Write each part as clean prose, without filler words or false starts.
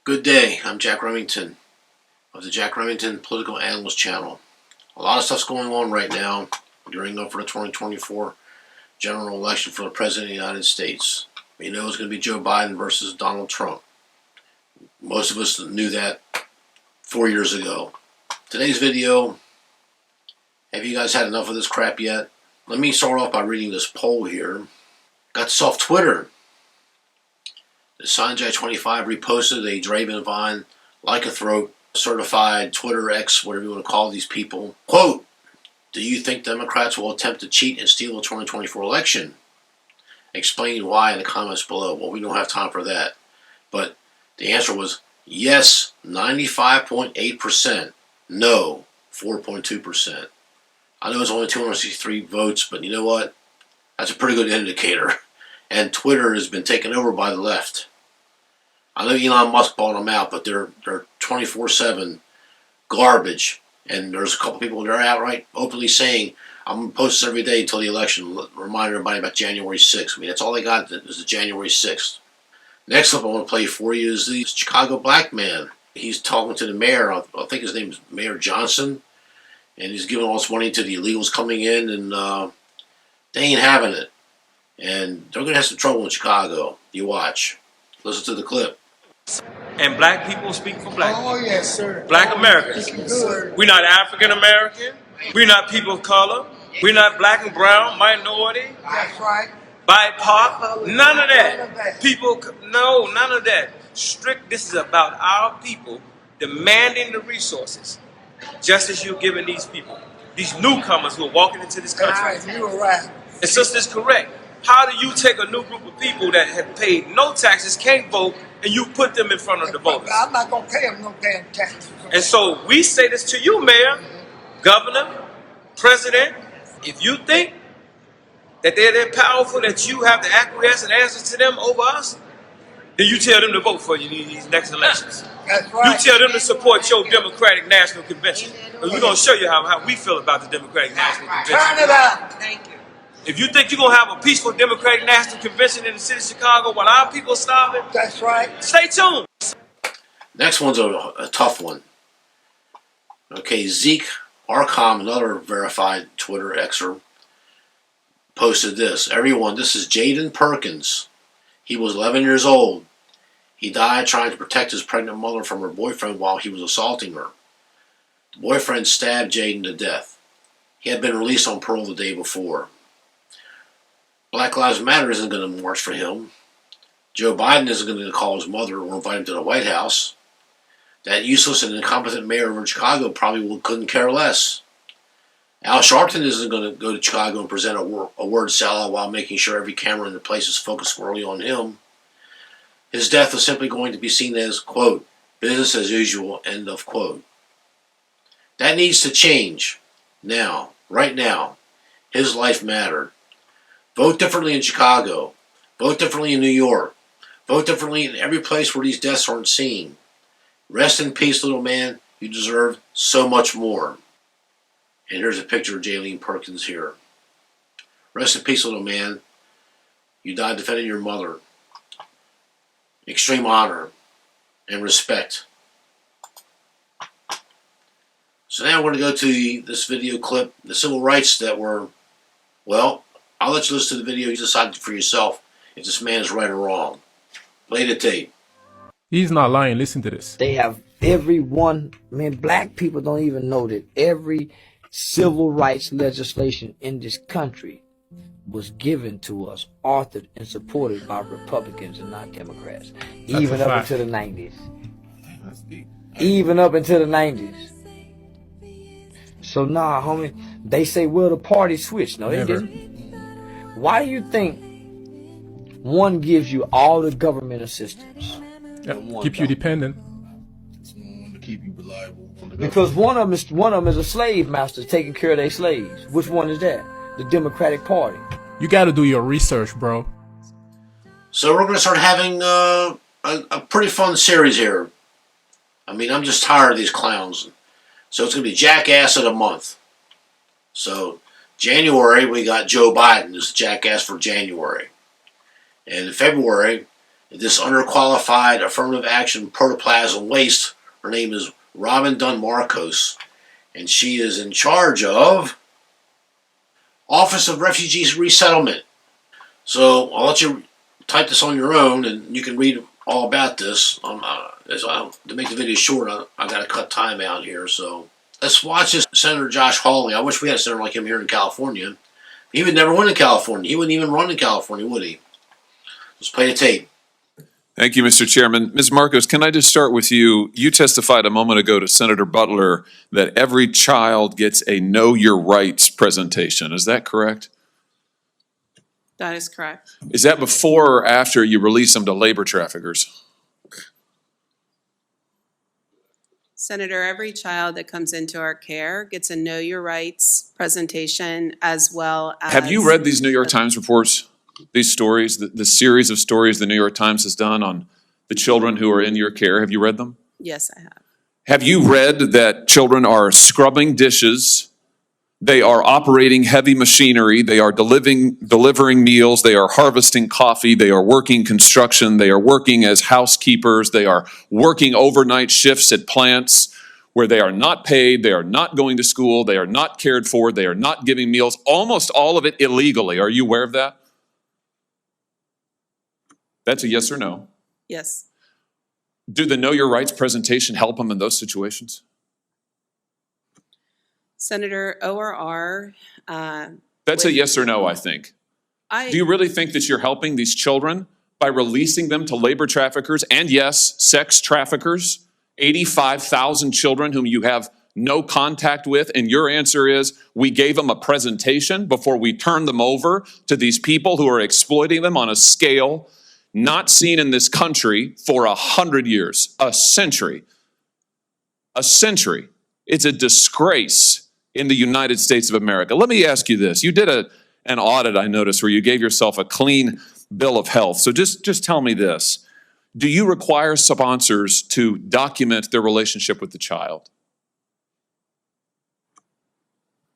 Good day, I'm Jack Remington of the Jack Remington Political Analyst Channel. A lot of stuff's going on right now during up for the 2024 general election for the President of the United States. We know it's going to be Joe Biden versus Donald Trump. Most of us knew that 4 years ago. Today's video, have you guys had enough of this crap yet? Let me start off by reading this poll here. Got this off Twitter. The Sanjay25 reposted a Draven Vine Lycanthrope certified Twitter X, whatever you want to call these people. Quote, do you think Democrats will attempt to cheat and steal the 2024 election? Explain why in the comments below. Well, we don't have time for that. But the answer was yes, 95.8%. No, 4.2%. I know it's only 263 votes, but you know what? That's a pretty good indicator. And Twitter has been taken over by the left. I know Elon Musk bought them out, but they're 24/7 garbage. And there's a couple people that are outright openly saying, I'm going to post this every day until the election. Remind everybody about January 6th. I mean, that's all they got is the January 6th. Next clip I want to play for you is the Chicago black man. He's talking to the mayor. I think his name is Mayor Johnson. And he's giving all this money to the illegals coming in, and they ain't having it. And they're going to have some trouble in Chicago. You watch. Listen to the clip. And black people speak for black people. Oh, yes, sir. Black Americans. We're not African American. We're not people of color. We're not black and brown, minority, That's right. BIPOC. None of that. People, no, none of that. Strict, this is about our people demanding the resources, just as you're giving these people, these newcomers who are walking into this country. All right, you were right. And sister's correct. How do you take a new group of people that have paid no taxes, can't vote, and you put them in front of the voters? I'm not going to pay them no damn taxes. And so we say this to you, Mayor, Governor, President. If you think that they're that powerful that you have to acquiesce and answer to them over us, then you tell them to vote for you in these next elections. That's right. You tell them to support your Democratic National Convention. And we're going to show you how we feel about the Democratic National Convention. Turn it up. Thank you. If you think you're going to have a peaceful Democratic National Convention in the city of Chicago while our people are starving, That's right. stay tuned. Next one's a tough one. Okay, Zeke Arcom, another verified Twitter Xer, posted this. Everyone, this is Jaden Perkins. He was 11 years old. He died trying to protect his pregnant mother from her boyfriend while he was assaulting her. The boyfriend stabbed Jaden to death. He had been released on parole the day before. Black Lives Matter isn't going to march for him. Joe Biden isn't going to call his mother or invite him to the White House. That useless and incompetent mayor of Chicago probably couldn't care less. Al Sharpton isn't going to go to Chicago and present a word salad while making sure every camera in the place is focused squarely on him. His death is simply going to be seen as, quote, business as usual, end of quote. That needs to change. Now, right now. His life mattered. Vote differently in Chicago. Vote differently in New York. Vote differently in every place where these deaths aren't seen. Rest in peace, little man. You deserve so much more. And here's a picture of Jaylene Perkins here. Rest in peace, little man. You died defending your mother. Extreme honor and respect. So now we're going to go to this video clip, the civil rights that were, well, I'll let you listen to the video. You decide for yourself if this man is right or wrong. Play the tape. He's not lying. Listen to this. They have man, black people don't even know that every civil rights legislation in this country was given to us, authored and supported by Republicans and not Democrats. Even up into the 90s. Even up into the 90s. So nah, homie, they say, well, the party switched. No, they didn't. Why do you think one gives you all the government assistance? Keep you dependent. To keep you reliable. Because one of them is a slave master taking care of their slaves. Which one is that? The Democratic Party. You got to do your research, bro. So we're going to start having a pretty fun series here. I mean, I'm just tired of these clowns. So it's going to be Jackass of the Month. So January, we got Joe Biden as Jackass for January. And in February this underqualified affirmative action protoplasm waste. Her name is Robin Dunn Marcos, and she is in charge of Office of Refugees Resettlement. So I'll let you type this on your own, and you can read all about this. To make the video short, I got to cut time out here. So let's watch this. Senator Josh Hawley. I wish we had a senator like him here in California. He would never win in California. He wouldn't even run in California, would he? Let's play the tape. Thank you, Mr. Chairman. Ms. Marcos, can I just start with you? You testified a moment ago to Senator Butler that every child gets a Know Your Rights presentation. Is that correct? That is correct. Is that before or after you release them to labor traffickers? Senator, every child that comes into our care gets a Know Your Rights presentation as well as... Have you read these New York Times reports? These stories, the series of stories the New York Times has done on the children who are in your care? Have you read them? Yes, I have. Have you read that children are scrubbing dishes, they are operating heavy machinery, they are delivering meals, they are harvesting coffee, they are working construction, they are working as housekeepers, they are working overnight shifts at plants where they are not paid, they are not going to school, they are not cared for, they are not giving meals, almost all of it illegally. Are you aware of that? That's a yes or no. Yes. Do the Know Your Rights presentation help them in those situations? Senator, ORR... That's a yes or no, I think. Do you really think that you're helping these children by releasing them to labor traffickers and, yes, sex traffickers? 85,000 children whom you have no contact with, and your answer is we gave them a presentation before we turned them over to these people who are exploiting them on a scale not seen in this country for 100 years, a century. A century. It's a disgrace in the United States of America. Let me ask you this. You did an audit, I noticed, where you gave yourself a clean bill of health. So just tell me this. Do you require sponsors to document their relationship with the child?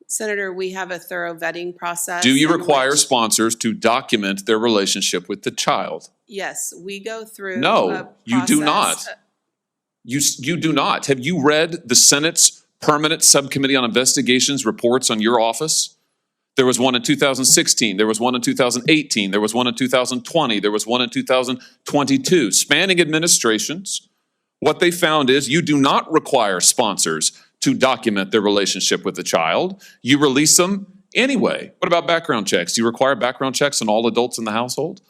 Senator, we have a thorough vetting process. Do you require sponsors to document their relationship with the child? Yes, we go through. No, you do not. You do not. Have you read the Senate's Permanent Subcommittee on Investigations reports on your office? There was one in 2016. There was one in 2018. There was one in 2020. There was one in 2022. Spanning administrations, what they found is you do not require sponsors to document their relationship with the child. You release them anyway. What about background checks? Do you require background checks on all adults in the household?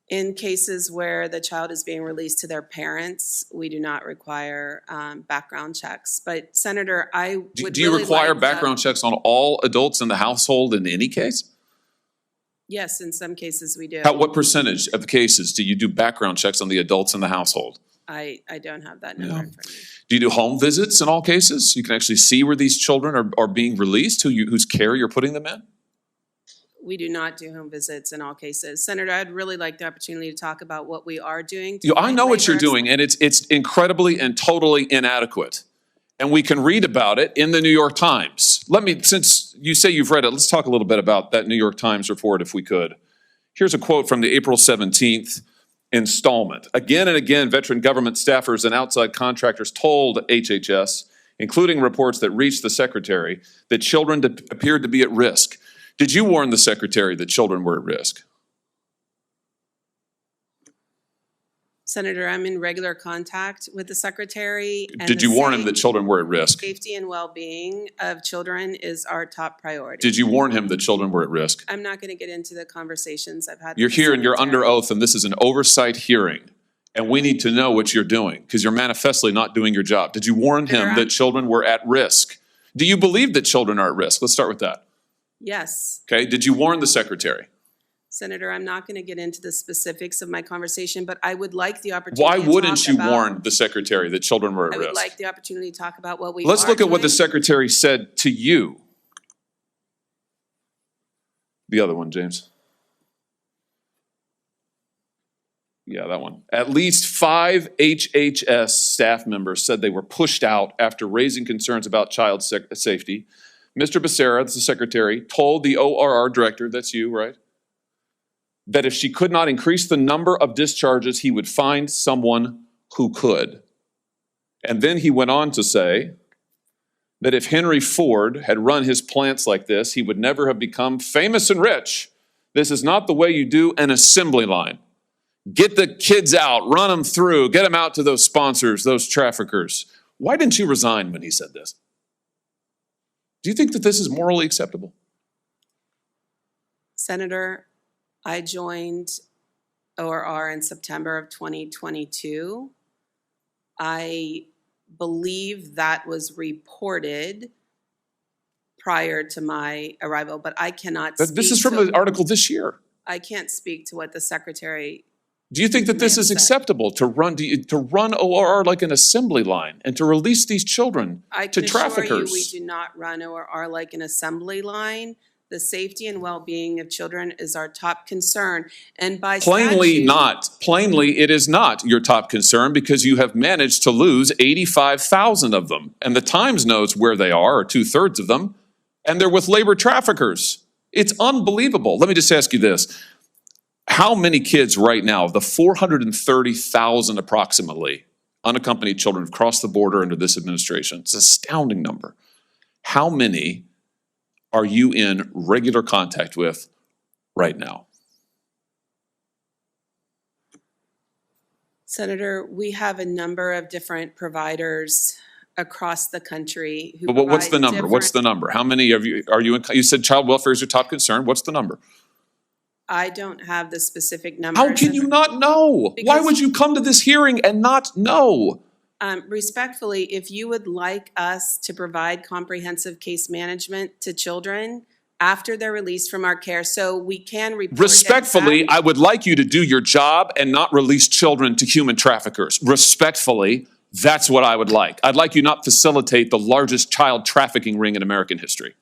In cases where the child is being released to their parents, we do not require background checks. But Senator, I would Do you really require like background checks on all adults in the household in any case? Yes, in some cases we do. What percentage of cases do you do background checks on the adults in the household? I don't have that number in front of me. Do you do home visits in all cases? You can actually see where these children are being released, whose care you're putting them in? We do not do home visits in all cases. Senator, I'd really like the opportunity to talk about what we are doing. I know what you're doing, and it's incredibly and totally inadequate. And we can read about it in the New York Times. Since you say you've read it, let's talk a little bit about that New York Times report if we could. Here's a quote from the April 17th installment. Again and again, veteran government staffers and outside contractors told HHS, including reports that reached the secretary, that children appeared to be at risk. Did you warn the secretary that children were at risk? Senator, I'm in regular contact with the secretary. Did you warn him that children were at risk? Safety and well-being of children is our top priority. Did you warn him that children were at risk? I'm not going to get into the conversations I've had. You're here and you're under oath, and this is an oversight hearing. And we need to know what you're doing because you're manifestly not doing your job. Did you warn him that children were at risk? Do you believe that children are at risk? Let's start with that. Yes. Okay. Did you warn the secretary? Senator, I'm not going to get into the specifics of my conversation, but I would like the opportunity Why to talk wouldn't you about, warn the secretary that children were at I risk? would like the opportunity to talk about what we Let's look at what the doing. secretary said to you. The other one, James. Yeah, that one. At least 5 HHS staff members said they were pushed out after raising concerns about child safety. Mr. Becerra, that's the secretary, told the ORR director, that's you, right, that if she could not increase the number of discharges, he would find someone who could. And then he went on to say that if Henry Ford had run his plants like this, he would never have become famous and rich. This is not the way you do an assembly line. Get the kids out, run them through, get them out to those sponsors, those traffickers. Why didn't you resign when he said this? Do you think that this is morally acceptable? Senator, I joined ORR in September of 2022. I believe that was reported prior to my arrival, but I cannot speak. This is from an article this year. I can't speak to what the secretary. Do you think that this is acceptable to run ORR like an assembly line and to release these children to traffickers? I can assure you we do not run ORR like an assembly line. The safety and well-being of children is our top concern. And by Plainly not. Plainly, it is not your top concern because you have managed to lose 85,000 of them. And the Times knows where they are, or 2/3 of them, and they're with labor traffickers. It's unbelievable. Let me just ask you this. How many kids right now, of the 430,000 approximately, unaccompanied children have crossed the border under this administration? It's an astounding number. How many are you in regular contact with right now? Senator, we have a number of different providers across the country who But what's the provide number? What's the number? How many of you are you in? You said child welfare is your top concern. What's the number? I don't have the specific numbers. How can you not know? Why would you come to this hearing and not know? Respectfully, if you would like us to provide comprehensive case management to children after they're released from our care, so we can report. Respectfully, I would like you to do your job and not release children to human traffickers. Respectfully, that's what I would like. I'd like you not facilitate the largest child trafficking ring in American history.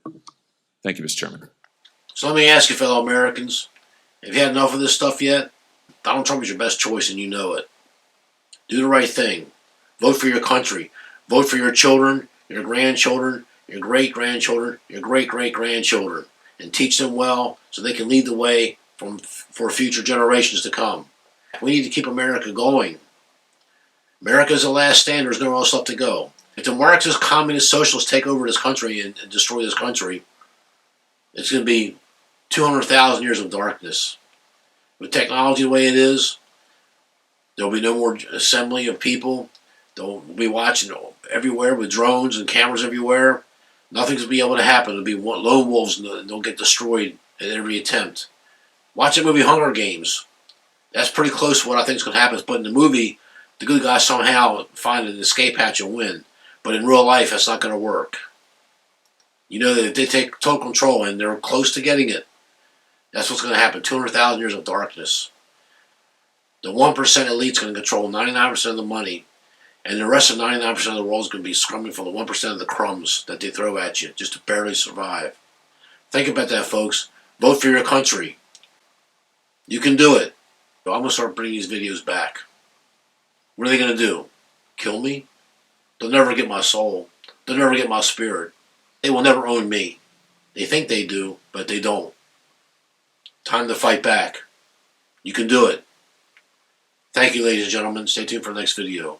Thank you, Mr. Chairman. So let me ask you, fellow Americans, have you had enough of this stuff yet? Donald Trump is your best choice and you know it. Do the right thing. Vote for your country. Vote for your children, your grandchildren, your great-grandchildren, your great-great-grandchildren, and teach them well so they can lead the way for future generations to come. We need to keep America going. America is the last stand. There's nowhere else left to go. If the Marxist, communist, socialists take over this country and destroy this country, it's going to be 200,000 years of darkness. With technology the way it is, there'll be no more assembly of people. They'll be watching everywhere with drones and cameras everywhere. Nothing's going to be able to happen. It'll be lone wolves and they'll get destroyed at every attempt. Watch the movie Hunger Games. That's pretty close to what I think is going to happen. But in the movie, the good guys somehow find an escape hatch and win. But in real life, that's not going to work. You know that if they take total control and they're close to getting it, that's what's going to happen. 200,000 years of darkness. The 1% elite's going to control 99% of the money. And the rest of 99% of the world is going to be scrumming for the 1% of the crumbs that they throw at you just to barely survive. Think about that, folks. Vote for your country. You can do it. I'm going to start bringing these videos back. What are they going to do? Kill me? They'll never get my soul. They'll never get my spirit. They will never own me. They think they do, but they don't. Time to fight back. You can do it. Thank you, ladies and gentlemen. Stay tuned for the next video.